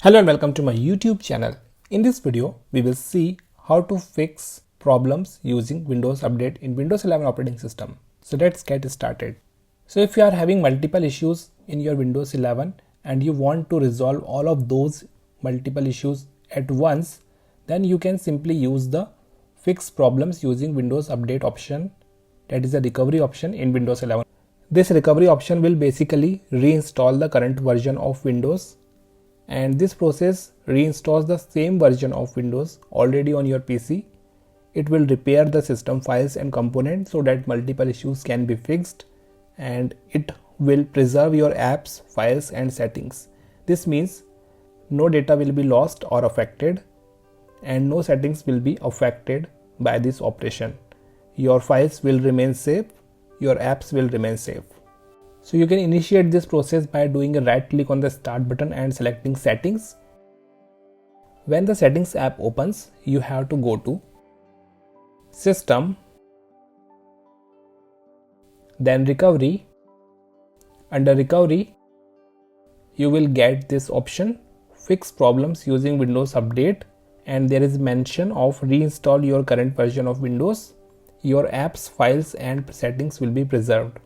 Hello and welcome to my YouTube channel. In this video, we will see how to fix problems using Windows Update in Windows 11 operating system. So let's get started. So if you are having multiple issues in your Windows 11 and you want to resolve all of those multiple issues at once, then you can simply use the fix problems using Windows Update option, that is the recovery option in Windows 11. This recovery option will basically reinstall the current version of Windows, and this process reinstalls the same version of Windows already on your PC. It will repair the system files and components so that multiple issues can be fixed, and it will preserve your apps, files and settings. This means no data will be lost or affected, and no settings will be affected by this operation. Your files will remain safe, your apps will remain safe. So you can initiate this process by doing a right click on the start button and selecting settings. When the settings app opens, you have to go to system, then recovery. Under recovery, you will get this option fix problems using Windows Update, and there is mention of reinstall your current version of Windows. Your apps, files and settings will be preserved.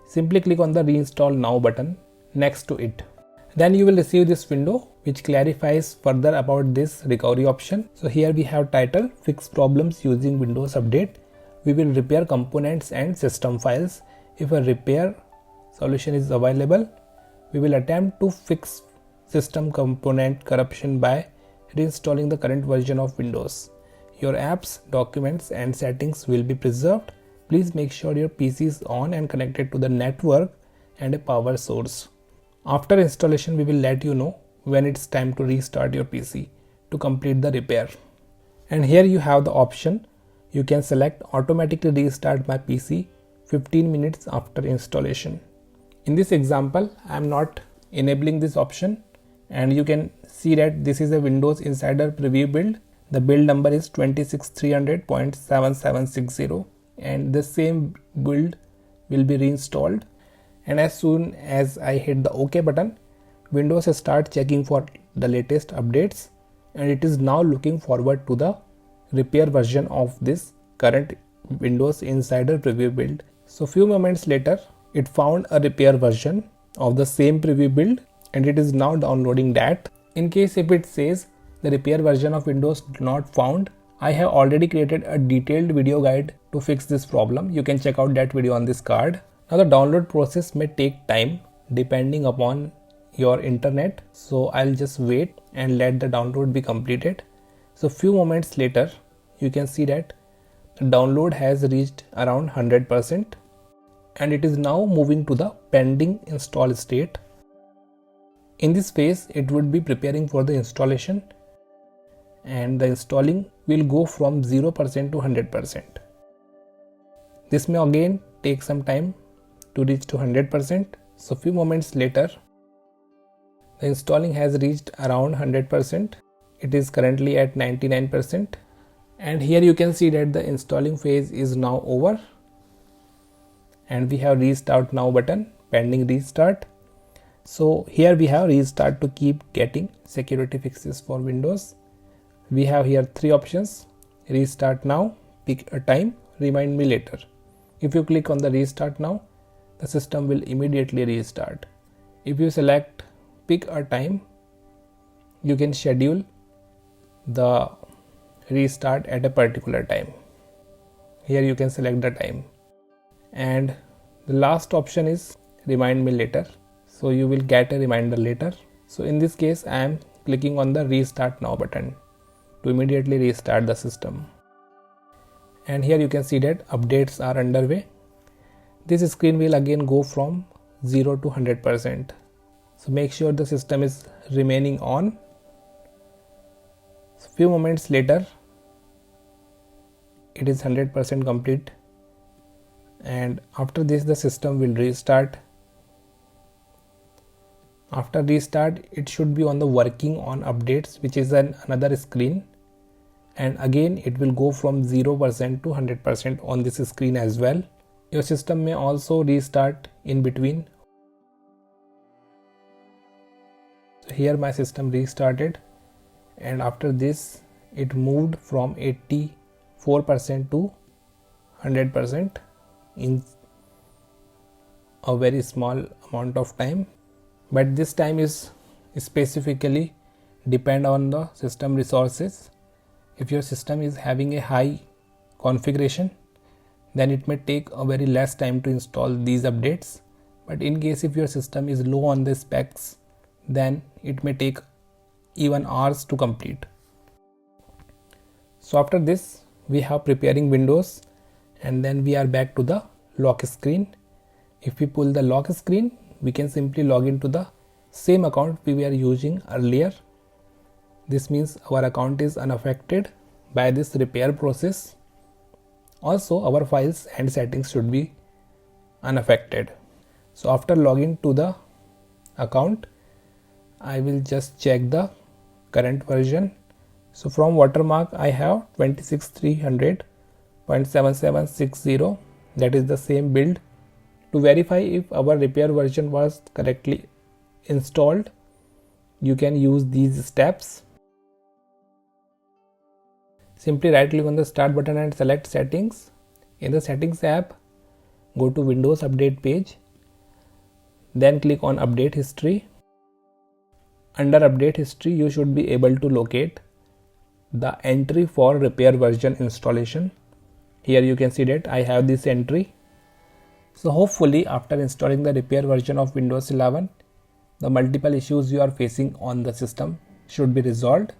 Simply click on the reinstall now button next to it. Then you will receive this window which clarifies further about this recovery option. So here we have title fix problems using Windows Update. We will repair components and system files. If a repair solution is available, we will attempt to fix system component corruption by reinstalling the current version of Windows. Your apps, documents and settings will be preserved. Please make sure your PC is on and connected to the network and a power source. After installation, we will let you know when it's time to restart your PC to complete the repair. And here you have the option. You can select automatically restart my PC 15 minutes after installation. In this example, I am not enabling this option, and you can see that this is a Windows Insider Preview build. The build number is 26300.7760. and the same build will be reinstalled, and as soon as I hit the OK button, Windows starts checking for the latest updates, and it is now looking forward to the repair version of this current Windows Insider Preview build. So few moments later, it found a repair version of the same preview build, and it is now downloading that. In case if it says the repair version of Windows not found, I have already created a detailed video guide to fix this problem. You can check out that video on this card. Now the download process may take time depending upon your internet, so I'll just wait and let the download be completed. So few moments later, you can see that the download has reached around 100%, and it is now moving to the pending install state. In this phase, it would be preparing for the installation, and the installing will go from 0% to 100%. This may again take some time to reach to 100%. So few moments later, the installing has reached around 100%. It is currently at 99%. And here you can see that the installing phase is now over, and we have restart now button, pending restart. So here we have restart to keep getting security fixes for Windows. We have here three options: restart now, pick a time, remind me later. If you click on the restart now, the system will immediately restart. If you select pick a time, you can schedule the restart at a particular time. Here you can select the time. And the last option is remind me later. So you will get a reminder later. So in this case, I am clicking on the restart now button to immediately restart the system. And here you can see that updates are underway. This screen will again go from 0 to 100%. So make sure the system is remaining on. So few moments later, it is 100% complete, and after this the system will restart. After restart, it should be on the working on updates, which is another screen, and again it will go from 0% to 100% on this screen as well. Your system may also restart in between. here my system restarted, and after this it moved from 84% to 100% in a very small amount of time. But this time is specifically depend on the system resources. If your system is having a high configuration, then it may take a very less time to install these updates. But in case if your system is low on the specs, then it may take even hours to complete. So after this we have preparing Windows, and then we are back to the lock screen. If we pull the lock screen, we can simply log into the same account we were using earlier. This means our account is unaffected by this repair process. Also our files and settings should be unaffected. So after logging to the account, I will just check the current version. So from Watermark I have 26300.7760, that is the same build. To verify if our repair version was correctly installed, you can use these steps. Simply right click on the start button and select settings. In the settings app, go to Windows update page, then click on update history. Under update history, you should be able to locate the entry for repair version installation. Here you can see that I have this entry. So hopefully after installing the repair version of Windows 11, the multiple issues you are facing on the system should be resolved.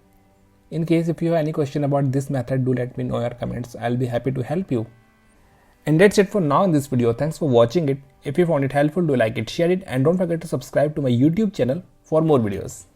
In case if you have any question about this method, do let me know in your comments. I'll be happy to help you. And that's it for now in this video. Thanks for watching it. If you found it helpful, do like it, share it, and don't forget to subscribe to my YouTube channel for more videos.